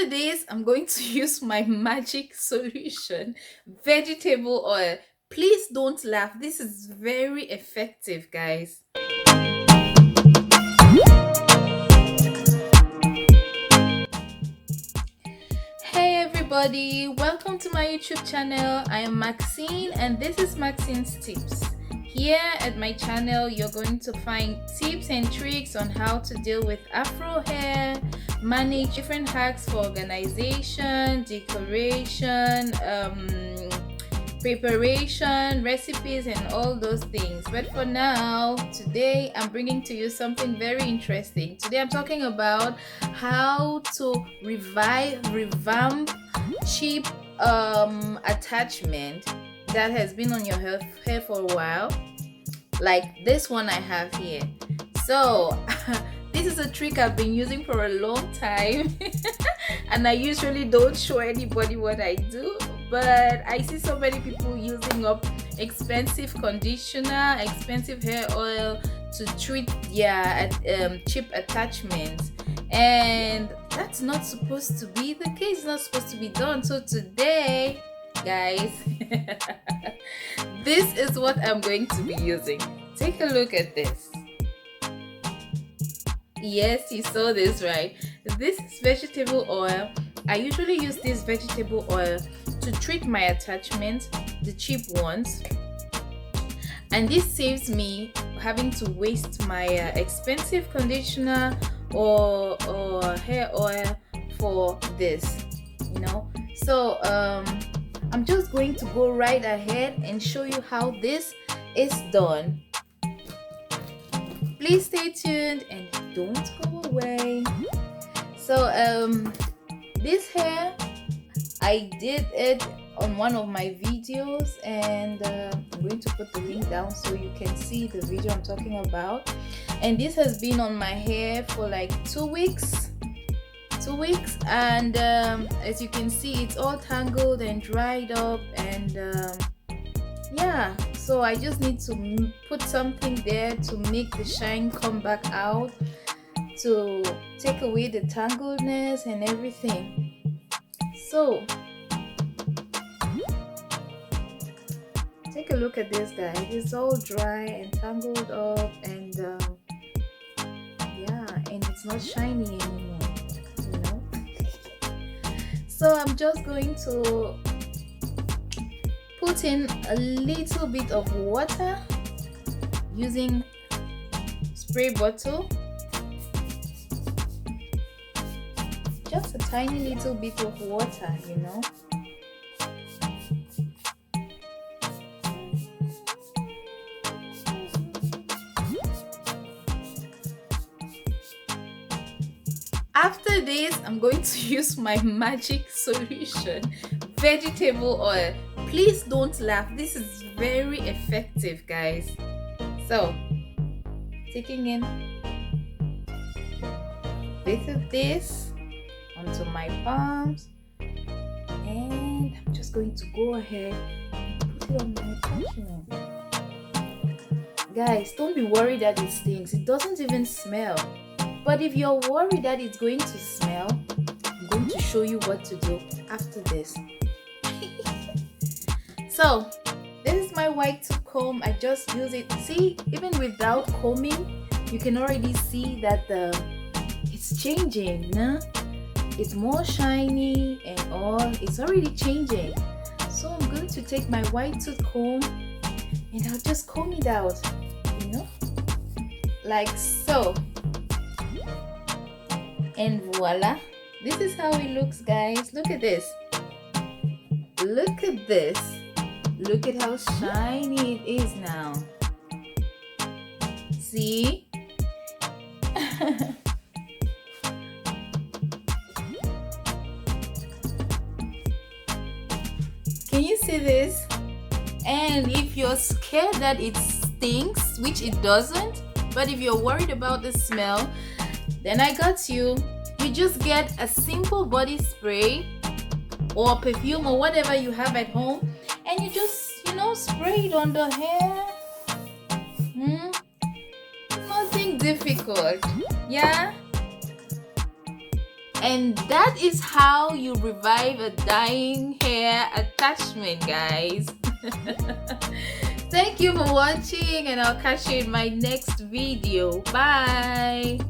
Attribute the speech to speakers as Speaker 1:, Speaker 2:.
Speaker 1: After this, I'm going to use my magic solution, vegetable oil. Please don't laugh. This is very effective, guys. Hey everybody, welcome to my YouTube channel. I am Maxine and this is Maxine's Tips. Here at my channel, you're going to find tips and tricks on how to deal with afro hair, manage different hacks for organization, decoration, preparation, recipes, and all those things. But for now, today I'm bringing to you something very interesting. Today I'm talking about how to revamp cheap attachment that has been on your hair for a while, like this one I have here. So this is a trick I've been using for a long time and I usually don't show anybody what I do, but I see so many people using up expensive conditioner, expensive hair oil to treat their cheap attachments, and that's not supposed to be the case. It's not supposed to be done. So today, guys, this is what I'm going to be using. Take a look at this. Yes, you saw this right. This is vegetable oil. I usually use this vegetable oil to treat my attachments, the cheap ones, and this saves me having to waste my expensive conditioner or hair oil for this, you know. So I'm just going to go right ahead and show you how this is done. Please stay tuned and don't go away. So this hair, I did it on one of my videos, and I'm going to put the link down so you can see the video I'm talking about. And this has been on my hair for like 2 weeks, and as you can see, it's all tangled and dried up, and yeah, so I just need to put something there to make the shine come back out, to take away the tangledness and everything. So take a look at this, guys. It's all dry and tangled up, and yeah, and it's not shiny anymore, you know. So I'm just going to put in a little bit of water using spray bottle, just a tiny little bit of water, you know. After this, I'm going to use my magic solution, vegetable oil. Please don't laugh. This is very effective, guys. So, taking in a bit of this onto my palms, and I'm just going to go ahead and put it on my attachment. Guys, don't be worried that it stinks. It doesn't even smell. But if you're worried that it's going to smell, I'm going to show you what to do after this. So this is my white tooth comb. I just use it. See, even without combing, you can already see that it's changing, nah? It's more shiny and all. It's already changing. So I'm going to take my white tooth comb and I'll just comb it out, you know, like so. And voila, this is how it looks, guys. Look at this. Look at this. Look at how shiny it is now. See? Can you see this? And if you're scared that it stinks, which it doesn't, but if you're worried about the smell, then I got you. You just get a simple body spray or perfume or whatever you have at home, and you just, you know, spray it on the hair. Nothing difficult, yeah. And that is how you revive a dying hair attachment, guys. Thank you for watching, and I'll catch you in my next video. Bye.